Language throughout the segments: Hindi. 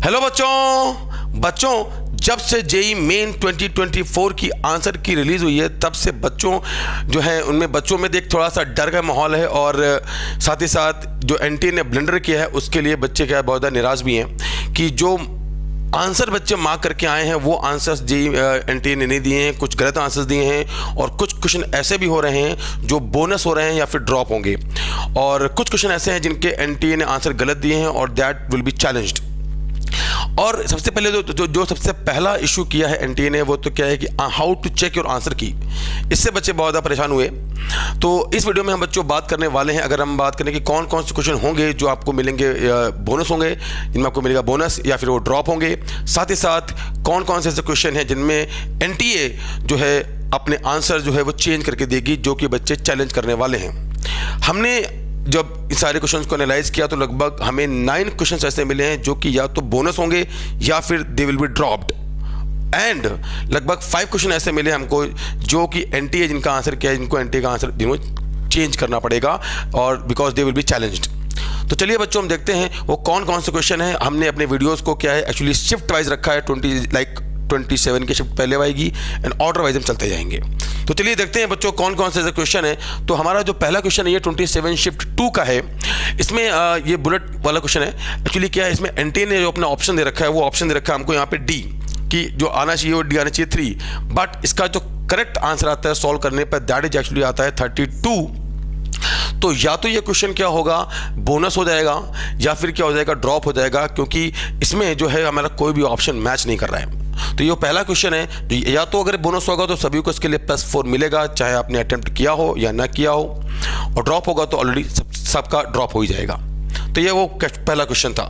हेलो बच्चों, जब से जेई मेन 2024 की आंसर की रिलीज़ हुई है तब से बच्चों जो है उनमें बच्चों में देख थोड़ा सा डर का माहौल है और साथ ही साथ जो एनटीए ने ब्लंडर किया है उसके लिए बच्चे क्या बहुत ज़्यादा निराश भी हैं कि जो आंसर बच्चे मार्क करके आए हैं वो आंसर्स जेई एनटीए ने नहीं दिए हैं, कुछ गलत आंसर्स दिए हैं और कुछ क्वेश्चन ऐसे भी हो रहे हैं जो बोनस हो रहे हैं या फिर ड्रॉप होंगे और कुछ क्वेश्चन ऐसे हैं जिनके एनटीए ने आंसर गलत दिए हैं और दैट विल बी चैलेंज्ड। और सबसे पहले जो सबसे पहला इशू किया है एनटीए ने वो तो क्या है कि how to check your answer key, इससे बच्चे बहुत ज़्यादा परेशान हुए। तो इस वीडियो में हम बच्चों बात करने वाले हैं, अगर हम बात करें कि कौन कौन से क्वेश्चन होंगे जो आपको मिलेंगे बोनस होंगे, जिनमें आपको मिलेगा बोनस या फिर वो ड्रॉप होंगे, साथ ही साथ कौन कौन से ऐसे क्वेश्चन हैं जिनमें एनटीए जो है अपने आंसर जो है वो चेंज करके देगी जो कि बच्चे चैलेंज करने वाले हैं। हमने जब इस सारे क्वेश्चंस को एनालाइज किया तो लगभग हमें 9 क्वेश्चंस ऐसे मिले हैं जो कि या तो बोनस होंगे या फिर they will be dropped and लगभग 5 क्वेश्चन ऐसे मिले हमको जो कि एनटीए जिनका आंसर क्या है, जिनको एनटीए का आंसर जिनको चेंज करना पड़ेगा और because they will be challenged. तो चलिए बच्चों हम देखते हैं वो कौन कौन से क्वेश्चन हैं। हमने अपने वीडियोज़ को क्या है एक्चुअली शिफ्ट वाइज रखा है, 27 की शिफ्ट पहले आएगी एंड ऑर्डर वाइज हम चलते जाएंगे। तो चलिए देखते हैं बच्चों कौन कौन से ऐसे क्वेश्चन है। तो हमारा जो पहला क्वेश्चन है ये 27 शिफ्ट 2 का है। इसमें ये बुलेट वाला क्वेश्चन है। एक्चुअली क्या है इसमें एनटीए ने जो अपना ऑप्शन दे रखा है वो ऑप्शन दे रखा है हमको यहाँ पे डी कि जो आना चाहिए वो डी आना चाहिए 3, बट इसका जो करेक्ट आंसर आता है सॉल्व करने पर दैट इज एक्चुअली आता है 32। तो या तो ये क्वेश्चन क्या होगा बोनस हो जाएगा या फिर क्या हो जाएगा ड्रॉप हो जाएगा, क्योंकि इसमें जो है हमारा कोई भी ऑप्शन मैच नहीं कर रहा है। तो ये पहला क्वेश्चन है, या तो अगर बोनस होगा तो सभी को इसके लिए +4 मिलेगा चाहे आपने अटेम्प्ट किया हो या ना किया हो, और ड्रॉप होगा तो ऑलरेडी सबका ड्रॉप हो ही जाएगा। तो ये वो पहला क्वेश्चन था।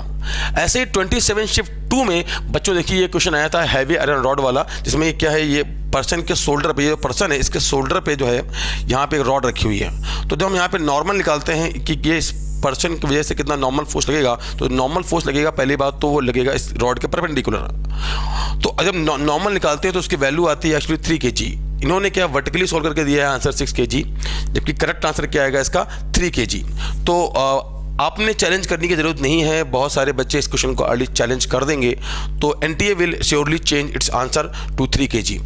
ऐसे ही 27 शिफ्ट 2 में बच्चों देखिए ये क्वेश्चन आया था हैवी आयरन रॉड वाला, जिसमें क्या है ये पर्सन के शोल्डर पे, ये पर्सन है इसके शोल्डर पे जो है यहाँ पे एक रॉड रखी हुई है। तो जब हम यहाँ पे नॉर्मल निकालते हैं कि ये इस पर्सन की वजह से कितना नॉर्मल फोर्स लगेगा, तो नॉर्मल फोर्स लगेगा पहली बात तो वो लगेगा इस रॉड के परपेंडिकुलर। तो जब नॉर्मल निकालते हैं तो उसकी वैल्यू आती है एक्चुअली 3 kg। इन्होंने क्या वर्टिकली सोल्व करके दिया है आंसर 6 kg, जबकि करेक्ट आंसर क्या आएगा इसका 3 kg। तो आपने चैलेंज करने की जरूरत नहीं है, बहुत सारे बच्चे इस क्वेश्चन को अर्ली चैलेंज कर देंगे। तो NTA will surely change its answer to 3 kg।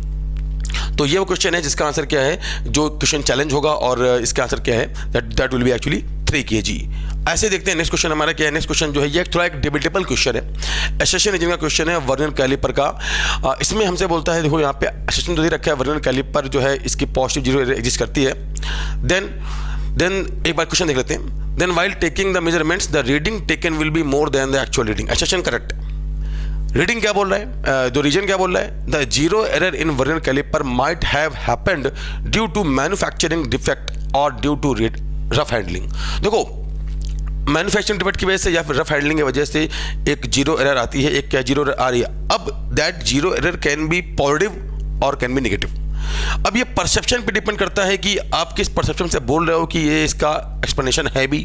तो ये वो क्वेश्चन है जिसका आंसर क्या है, जो क्वेश्चन चैलेंज होगा और इसका आंसर क्या है that will be actually 3 kg। ऐसे देखते हैं नेक्स्ट क्वेश्चन हमारा क्या है। नेक्स्ट क्वेश्चन जो है ये थोड़ा एक डिबेटेबल क्वेश्चन है। एसेशन इंजन का क्वेश्चन है वर्नियर कैलिपर का। इसमें हमसे बोलता है देखो यहाँ पे एसेशन तो दे रखा है, वर्नियर कैलिपर जो है इसकी पॉजिटिव 0 एग्जिस्ट करती है। देन एक बार क्वेश्चन देख लेते हैं। Then while taking the measurements the reading taken will be more than the actual reading. Assertion correct. Reading क्या बोल रहा है, जो रीजन क्या बोल रहा है, the zero error in vernier calliper might have happened due to manufacturing defect और ड्यू टू रफ हैंडलिंग। देखो मैन्युफैक्चरिंग डिफेक्ट की वजह से या फिर रफ हैंडलिंग की वजह से एक जीरो एरर आती है, एक क्या जीरो एरर आ रही है। अब that zero error can be positive और कैन बी नेगेटिव। अब ये परसेप्शन पे डिपेंड करता है कि आप किस परसेप्शन से बोल रहे हो कि ये इसका एक्सप्लेनेशन है भी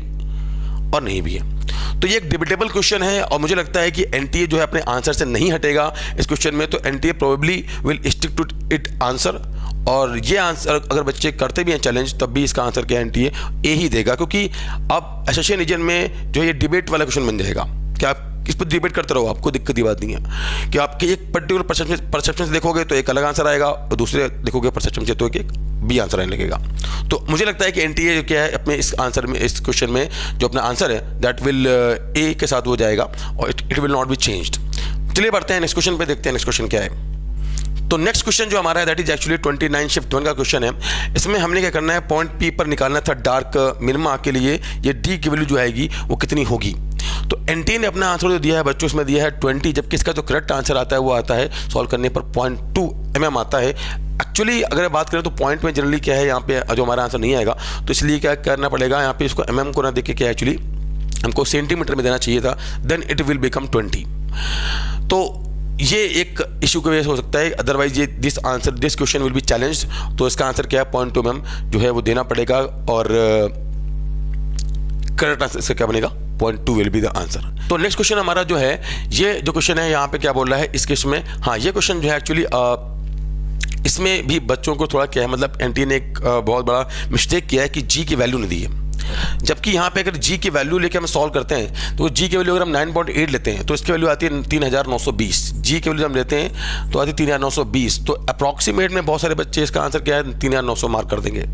और नहीं भी है। तो ये एक डिबेटेबल क्वेश्चन है और मुझे लगता है कि एनटीए जो है अपने आंसर से नहीं हटेगा इस क्वेश्चन में। तो NTA probably will stick to it answer, और ये आंसर अगर बच्चे करते भी हैं चैलेंज तब भी इसका आंसर क्या एनटीए ए ही देगा, क्योंकि अब एसेशन रीजन में जो ये डिबेट वाला क्वेश्चन बन जाएगा कि आप इस पर डिबेट करते रहो, आपको दिक्कत की बात नहीं है कि आपके एक पर्टिकुलर परसेप्शन से देखोगे तो एक अलग आंसर आएगा और दूसरे देखोगे परसेप्शन से तो एक बी आंसर आने लगेगा। तो मुझे लगता है कि एनटीए जो क्या है अपने इस आंसर में, इस क्वेश्चन में जो अपना आंसर है दैट विल ए के साथ हो जाएगा और it will not be changed. चलिए बढ़ते हैं नेक्स्ट क्वेश्चन पे, देखते हैं नेक्स्ट क्वेश्चन क्या है। तो नेक्स्ट क्वेश्चन जो हमारा है दैट इज एक्चुअली 29 शिफ्ट 1 का क्वेश्चन है। इसमें हमने क्या करना है, पॉइंट पी पर निकालना था डार्क मिनिमा के लिए ये डी की वैल्यू जो आएगी वो कितनी होगी। तो एनटीए ने अपना आंसर जो दिया है बच्चों इसमें दिया है 20, जबकि इसका जो करेक्ट आंसर आता है वो आता है सॉल्व करने पर 0.2 mm आता है। एक्चुअली अगर बात करें तो पॉइंट में जनरली क्या है यहाँ पे जो हमारा आंसर नहीं आएगा, तो इसलिए क्या करना पड़ेगा यहाँ पे इसको mm को ना देख के क्या एक्चुअली हमको सेंटीमीटर में देना चाहिए था, देन इट विल बिकम 20। तो ये एक इशू की वजह से हो सकता है, अदरवाइज ये this question will B challenged. तो इसका आंसर क्या है 0.2 mm जो है वो देना पड़ेगा और करेक्ट आंसर इसका क्या बनेगा 0.2 विल बी द आंसर। तो नेक्स्ट क्वेश्चन हमारा जो है ये जो क्वेश्चन है यहाँ पे क्या बोल रहा है इस केस में, हाँ ये क्वेश्चन जो है एक्चुअली इसमें भी बच्चों को थोड़ा क्या है मतलब एनटीए ने एक बहुत बड़ा मिस्टेक किया है कि जी की वैल्यू नहीं दी है। जबकि यहाँ पे अगर जी की वैल्यू लेके हम सॉल्व करते हैं तो जी की वैल्यू अगर हम 9.8 लेते हैं तो इसकी वैल्यू आती है 3920। जी की वैल्यू हम लेते हैं तो आती है 3920। तो अप्रॉक्सीमेट में बहुत सारे बच्चे इसका आंसर क्या है 3900 मार्क कर देंगे।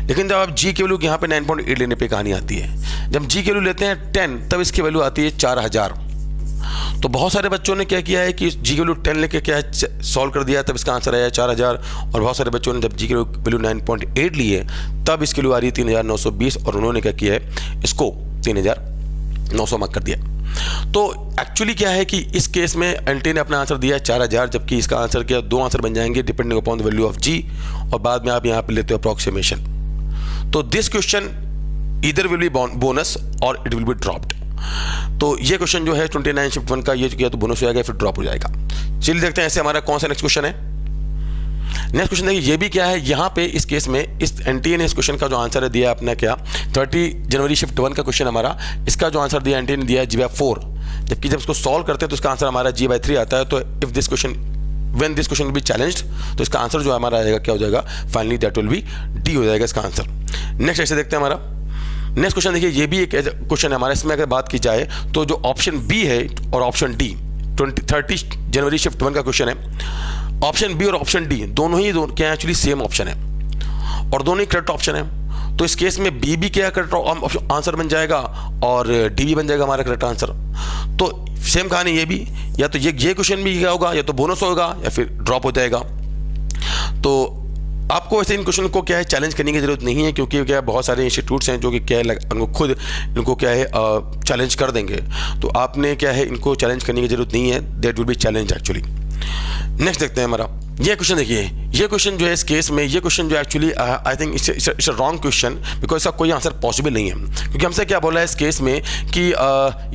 लेकिन जब आप जी की वैल्यू यहाँ पे 9.8 लेने पे कहानी आती है, जब जी की वैल्यू लेते हैं 10 तब इसकी वैल्यू आती है 4000। तो बहुत सारे बच्चों ने क्या किया है कि जी की वैल्यू 10 लेके क्या है सॉल्व कर दिया, तब इसका आंसर आया 4000। और बहुत सारे बच्चों ने जब जी की वैल्यू 9.8 ली है तब इसकी वैल्यू आ रही है 3920 और उन्होंने क्या किया है इसको 3900 मार्क कर दिया। तो एक्चुअली क्या है कि इस केस में एनटी ने अपना आंसर दिया है 4000, जबकि इसका आंसर क्या, दो आंसर बन जाएंगे depending upon the value of G, और बाद में आप यहाँ पे लेते हो अप्रॉक्सीमेशन। तो this question either will be bonus और इट विल बी ड्रॉप्ड। तो ये क्वेश्चन जो है 29 शिफ्ट 1 का ये किया तो बोनस हो जाएगा, फिर ड्रॉप हो जाएगा। चलिए देखते हैं ऐसे हमारा कौन सा नेक्स्ट क्वेश्चन है। नेक्स्ट क्वेश्चन देखिए, ये भी क्या है, यहाँ पे इस केस में इस एनटीए ने इस क्वेश्चन का जो आंसर है दिया अपना क्या 30 जनवरी शिफ्ट 1 का क्वेश्चन हमारा, इसका जो आंसर दिया एनटीए ने दिया G/4, जबकि जब इसको सॉल्व करते हैं तो इसका आंसर हमारा G/3 आता है। तो if this question when this question will B challenged तो इसका आंसर जो हमारा आएगा क्या हो जाएगा, finally that will be D हो जाएगा इसका आंसर। नेक्स्ट ऐसे देखते हैं हमारा नेक्स्ट क्वेश्चन। देखिए ये भी एक क्वेश्चन है हमारा, इसमें अगर बात की जाए तो जो ऑप्शन बी है और ऑप्शन डी 30 जनवरी शिफ्ट 1 का क्वेश्चन है। ऑप्शन बी और ऑप्शन डी दोनों क्या एक्चुअली सेम ऑप्शन है और दोनों ही करेक्ट ऑप्शन है। तो इस केस में बी भी क्या करेक्ट आंसर बन जाएगा और डी भी बन जाएगा हमारा करेक्ट आंसर। तो सेम कहानी ये भी, या तो ये क्वेश्चन भी क्या होगा, या तो बोनस होगा या फिर ड्रॉप हो जाएगा। तो आपको ऐसे इन क्वेश्चन को क्या है चैलेंज करने की जरूरत नहीं है, क्योंकि क्या बहुत सारे इंस्टीट्यूट्स हैं जो कि क्या है उनको खुद इनको क्या है चैलेंज कर देंगे। तो आपने क्या है इनको चैलेंज करने की जरूरत नहीं है, that will be challenge actually. Next देखते हैं हमारा ये क्वेश्चन। देखिए ये क्वेश्चन जो है इस केस में ये क्वेश्चन जो actually I think it's a wrong question, because इसका कोई आंसर पॉसिबल नहीं है। क्योंकि हमसे क्या बोला है इस केस में कि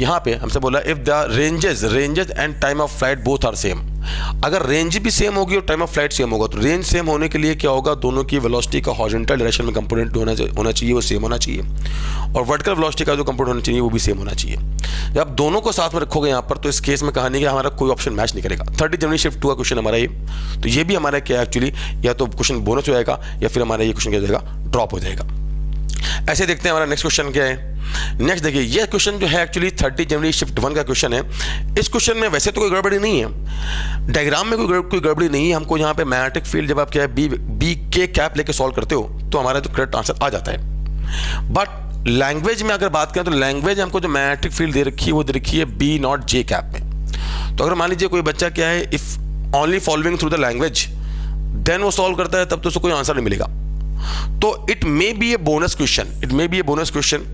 यहाँ पे हमसे बोला if the ranges and time of flight both are same. अगर रेंज भी सेम होगी और टाइम ऑफ फ्लाइट सेम होगा तो रेंज सेम होने के लिए क्या होगा, दोनों की वेलोसिटी का हॉरिजॉन्टल डायरेक्शन में कंपोनेंट होना चाहिए, वो सेम होना चाहिए, और वर्टिकल वेलोसिटी का जो कंपोनेंट होना चाहिए वो भी सेम होना चाहिए। जब आप दोनों को साथ में रखोगे यहाँ पर तो इस केस में कहानी कि हमारा कोई ऑप्शन मैच नहीं करेगा। 30 जनवरी शिफ्ट 2 का क्वेश्चन हमारा ये, तो ये भी हमारा क्या एक्चुअली या तो क्वेश्चन बोनस हो जाएगा या फिर हमारा ये क्वेश्चन क्या हो जाएगा, ड्रॉप हो जाएगा। ऐसे देखते हैं हमारा नेक्स्ट क्वेश्चन क्या है। नेक्स्ट देखिए ये क्वेश्चन जो है एक्चुअली 30 जनवरी शिफ्ट 1 का क्वेश्चन है। इस क्वेश्चन में वैसे तो कोई गड़बड़ी नहीं है, डायग्राम में कोई गड़बड़ी नहीं है। हमको यहाँ पे मैग्नेटिक फील्ड जब आप क्या है बी के कैप लेके सॉल्व करते हो तो हमारा तो करेक्ट आंसर आ जाता है। बट लैंग्वेज में अगर बात करें तो लैंग्वेज हमको जो मैग्नेटिक फील्ड दे रखी है वो दे रखी है B0J कैप में। तो अगर मान लीजिए कोई बच्चा क्या है if only following through the language then वो सॉल्व करता है तब तो उसको कोई आंसर नहीं मिलेगा। तो it may be a bonus question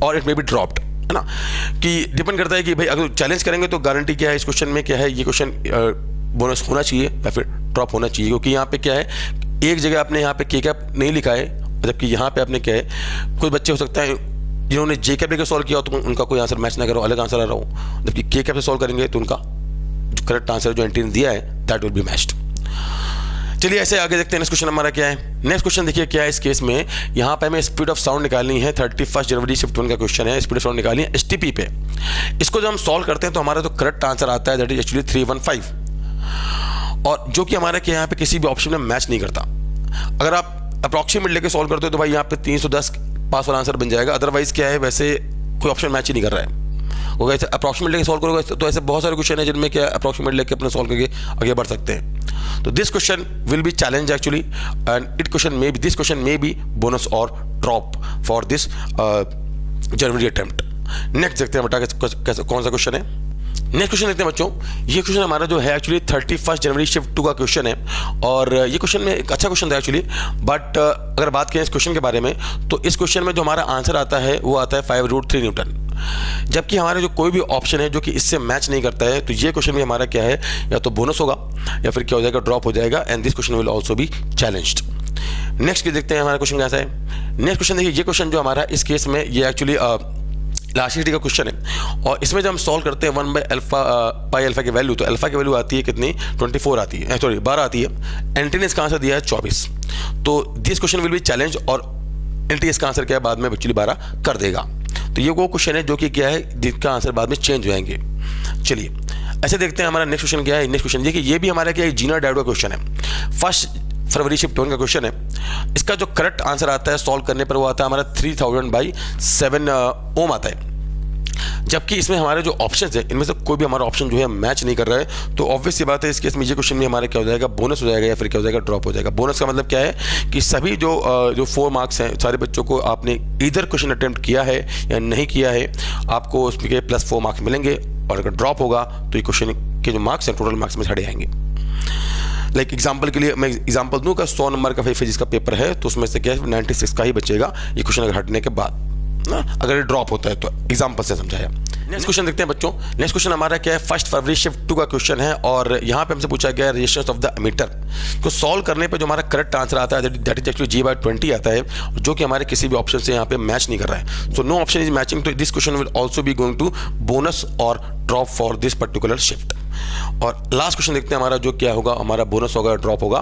और इट मे बी ड्रॉप्ड, है ना, कि डिपेंड करता है कि भाई अगर चैलेंज करेंगे तो गारंटी क्या है इस क्वेश्चन में क्या है, ये क्वेश्चन बोनस होना चाहिए या फिर ड्रॉप होना चाहिए। क्योंकि यहाँ पे क्या है एक जगह आपने यहाँ पे के कैप नहीं लिखा है, जबकि यहाँ पे आपने क्या है कुछ बच्चे हो सकता है जिन्होंने जे कैप लेकर सॉल्व किया हो तो उनका कोई आंसर मैच ना करो, अलग आंसर आ रहा हो, जबकि के कैप से सॉल्व करेंगे तो उनका जो करेक्ट आंसर जो एनटी ने दिया है दैट विल बी मैच्ड। चलिए ऐसे आगे देखते हैं नेक्स्ट क्वेश्चन हमारा क्या है। नेक्स्ट क्वेश्चन देखिए क्या है इस केस में, यहाँ पे हमें स्पीड ऑफ साउंड निकालनी है। 31 जनवरी शिफ्ट 1 का क्वेश्चन है, स्पीड ऑफ साउंड निकालनी है एसटीपी पे। इसको जब हम सॉल्व करते हैं तो हमारा तो करेक्ट आंसर आता है दैट इज एक्चुअली 315, और जो कि हमारा क्या यहाँ पे किसी भी ऑप्शन में मैच नहीं करता। अगर आप अप्रॉक्सीमेट लेके सॉल्व करते हो तो भाई यहाँ पे 310 पास वाला आंसर बन जाएगा, अदरवाइज क्या है वैसे कोई ऑप्शन मैच ही नहीं कर रहा है। वो वैसे अप्रॉक्सीमेट लेके सॉल्व करोगे तो ऐसे बहुत सारे क्वेश्चन है जिनमें क्या अप्रॉक्सीमेट लेके अपना सॉल्व करके आगे बढ़ सकते हैं। तो this question will be challenge actually and this question may be bonus और drop for this January attempt. Next देखते हैं बेटा कौन सा क्वेश्चन है। नेक्स्ट क्वेश्चन देखते हैं बच्चों, ये क्वेश्चन हमारा जो है एक्चुअली 31 जनवरी शिफ्ट 2 का क्वेश्चन है, और ये क्वेश्चन में एक अच्छा क्वेश्चन था एक्चुअली। बट अगर बात करें इस क्वेश्चन के बारे में तो इस क्वेश्चन में जो हमारा आंसर आता है वो आता है 5√3 न्यूटन, जबकि हमारे जो कोई भी ऑप्शन है जो कि इससे मैच नहीं करता है। तो ये क्वेश्चन भी हमारा क्या है या तो बोनस होगा या फिर क्या हो जाएगा, ड्रॉप हो जाएगा, and this question will also B challenged. Next देखते हैं हमारा क्वेश्चन कैसा है। नेक्स्ट क्वेश्चन देखिए, ये क्वेश्चन जो हमारा इस केस में ये एक्चुअली लास्ट का क्वेश्चन है, और इसमें जब हम सॉल्व करते हैं 1/पाई की वैल्यू, तो अल्फा की वैल्यू आती है कितनी, 24 आती है, सॉरी 12 आती है। एनटी ने इसका आंसर दिया है 24। तो this question will be challenge और एनटी इसका आंसर क्या है बाद में एक्चुअली 12 कर देगा। तो ये वो क्वेश्चन है जो कि क्या है जिसका आंसर बाद में चेंज हो जाएंगे। चलिए ऐसे देखते हैं हमारा नेक्स्ट क्वेश्चन क्या है। नेक्स्ट क्वेश्चन देखिए, ये भी हमारा क्या है जीना डायोड का क्वेश्चन है, 1 फरवरी शिफ्ट 1 का क्वेश्चन है, इसका जो करेक्ट आंसर आता है सॉल्व करने पर वो आता है हमारा 3000/7 ओम आता है। जबकि इसमें हमारे जो ऑप्शन है इनमें से कोई भी हमारा ऑप्शन जो है मैच नहीं कर रहा है, तो ऑब्वियस सी बात है इस केस में ये क्वेश्चन में हमारा क्या हो जाएगा, बोनस हो जाएगा या फिर क्या हो जाएगा, ड्रॉप हो जाएगा। बोनस का मतलब क्या है कि सभी जो 4 मार्क्स हैं सारे बच्चों को आपने इधर क्वेश्चन अटेम्प्ट किया है या नहीं किया है, आपको उसमें के +4 मार्क्स मिलेंगे, और अगर ड्रॉप होगा तो ये क्वेश्चन के जो मार्क्स हैं टोटल मार्क्स में हट जाएंगे। लाइक एग्जाम्पल के लिए मैं एग्जाम्पल दूँ का 100 नंबर का फिजिक्स का पेपर है तो उसमें से क्या है 96 का ही बचेगा ये क्वेश्चन अगर हटने के बाद ना, अगर ड्रॉप होता है तो एग्जाम्पल से समझाया। नेक्स्ट क्वेश्चन देखते हैं बच्चों। नेक्स्ट क्वेश्चन हमारा क्या है, 1 फरवरी शिफ्ट 2 का क्वेश्चन है और यहाँ पे हमसे पूछा गया है रेजिस्टेंस ऑफ द एमीटर को सॉल्व करने पे जो हमारा करेक्ट आंसर आता है दैट इज एक्चुअली G/20 आता है, जो कि हमारे किसी भी ऑप्शन से यहाँ पे मैच नहीं कर रहा है। So no option is matching, तो this question will also be going to bonus और drop for this particular shift. और लास्ट क्वेश्चन देखते हैं हमारा जो क्या होगा, हमारा बोनस होगा ड्रॉप होगा।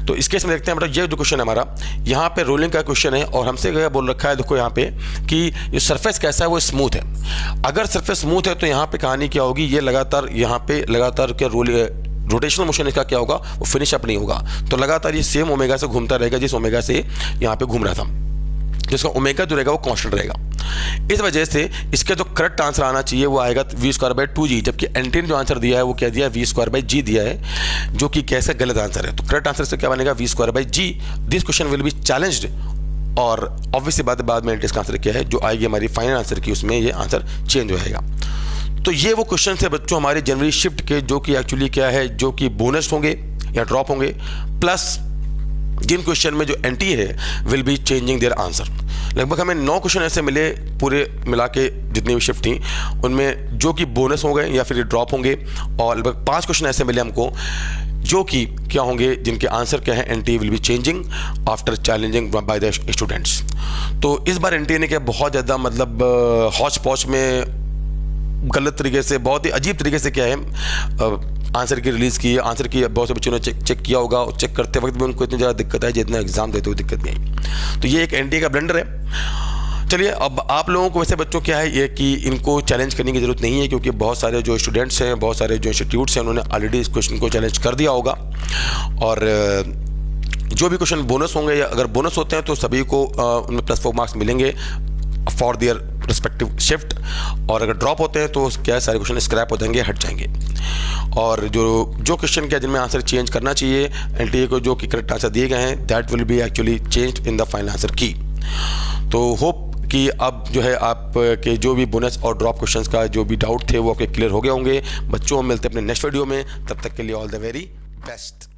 तो इस केस में देखते हैं हमारा ये जो क्वेश्चन है हमारा यहाँ पे रोलिंग का क्वेश्चन है और हमसे क्या बोल रखा है, देखो यहाँ पे कि ये सरफेस कैसा है, वो स्मूथ है। अगर सरफेस स्मूथ है तो यहाँ पे कहानी क्या होगी, ये लगातार यहाँ पे लगातार क्या रोटेशनल मोशन इसका क्या होगा, वो फिनिश अप नहीं होगा, तो लगातार ये सेम ओमेगा से घूमता रहेगा जिस ओमेगा से यहाँ पे घूम रहा था, जिसका ओमेगा जो रहेगा वो कांस्टेंट रहेगा। इस वजह से इसका जो करेक्ट आंसर आना चाहिए वो आएगा v²/2g, जबकि एंटी ने जो आंसर दिया है वो क्या दिया है, v² g दिया है, जो कि कैसे गलत आंसर है। तो करेक्ट आंसर से क्या बनेगा, v²g। This question will B challenged और ऑब्वियसली बाद में इसका आंसर क्या है जो आएगी हमारी फाइनल आंसर की, उसमें ये आंसर चेंज हो जाएगा। तो ये वो क्वेश्चन है बच्चों हमारे जनवरी शिफ्ट के, जो कि एक्चुअली क्या है, जो कि बोनस होंगे या ड्रॉप होंगे, प्लस जिन क्वेश्चन में जो एंटी है will be changing their answer. लगभग हमें 9 क्वेश्चन ऐसे मिले पूरे मिला के जितनी भी शिफ्ट थी, उनमें जो कि बोनस होंगे या फिर ड्रॉप होंगे, और लगभग 5 क्वेश्चन ऐसे मिले हमको जो कि क्या होंगे, जिनके आंसर क्या है, NTA will be changing after challenging by the students. तो इस बार एनटीए ने क्या बहुत ज़्यादा मतलब हौच पौच में गलत तरीके से, बहुत ही अजीब तरीके से क्या है आंसर की रिलीज़ की। आंसर की बहुत से बच्चों ने चेक किया होगा, चेक करते वक्त भी उनको इतनी ज़्यादा दिक्कत आई जितना एग्जाम देते हुए दिक्कत नहीं आई। तो ये एक एनटीए का ब्लंडर है। चलिए अब आप लोगों को वैसे बच्चों क्या है ये कि इनको चैलेंज करने की ज़रूरत नहीं है, क्योंकि बहुत सारे जो स्टूडेंट्स हैं, बहुत सारे जो इंस्टीट्यूट्स हैं, उन्होंने ऑलरेडी इस क्वेश्चन को चैलेंज कर दिया होगा। और जो भी क्वेश्चन बोनस होंगे या अगर बोनस होते हैं तो सभी को उनमें +4 मार्क्स मिलेंगे फॉर देयर रिस्पेक्टिव शिफ्ट, और अगर ड्रॉप होते हैं तो क्या सारे क्वेश्चन स्क्रैप हो जाएंगे, हट जाएंगे। और जो क्वेश्चन क्या जिनमें आंसर चेंज करना चाहिए एनटीए को, जो कि करेक्ट आंसर दिए गए हैं, that will be actually changed in the final answer की। तो होप कि अब जो है आपके जो भी बोनस और ड्रॉप क्वेश्चंस का जो भी डाउट थे वो आपके क्लियर हो गए होंगे। बच्चों मिलते हैं अपने नेक्स्ट वीडियो में, तब तक के लिए ऑल द वेरी बेस्ट।